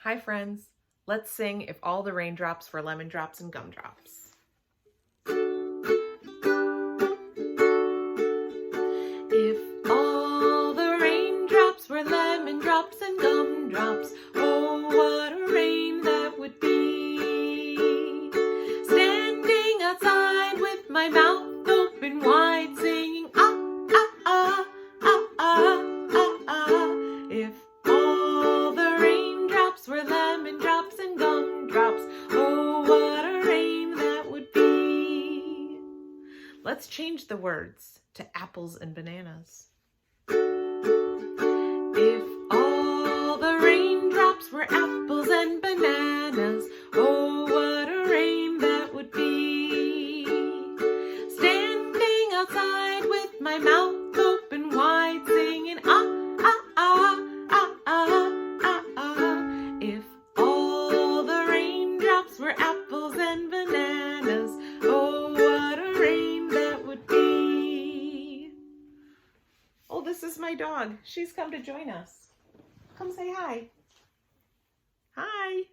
Hi friends, let's sing If All the Raindrops Were Lemon Drops and Gumdrops. If all the raindrops were lemon drops and gumdrops, oh what a rain that would be. Standing outside with my mouth open wide singing ah ah ah ah ah ah ah. If all the raindrops were lemon drops and gumdrops, oh what a rain that would be. Let's change the words to apples and bananas. If all the raindrops were apples and bananas, oh what a rain that would be. Standing outside with my mouth open wide singing ah ah ah ah ah ah ah. If all the raindrops were apples and bananas, oh what a rain that would be. Oh, this is my dog. She's come to join us. Come say hi. Hi.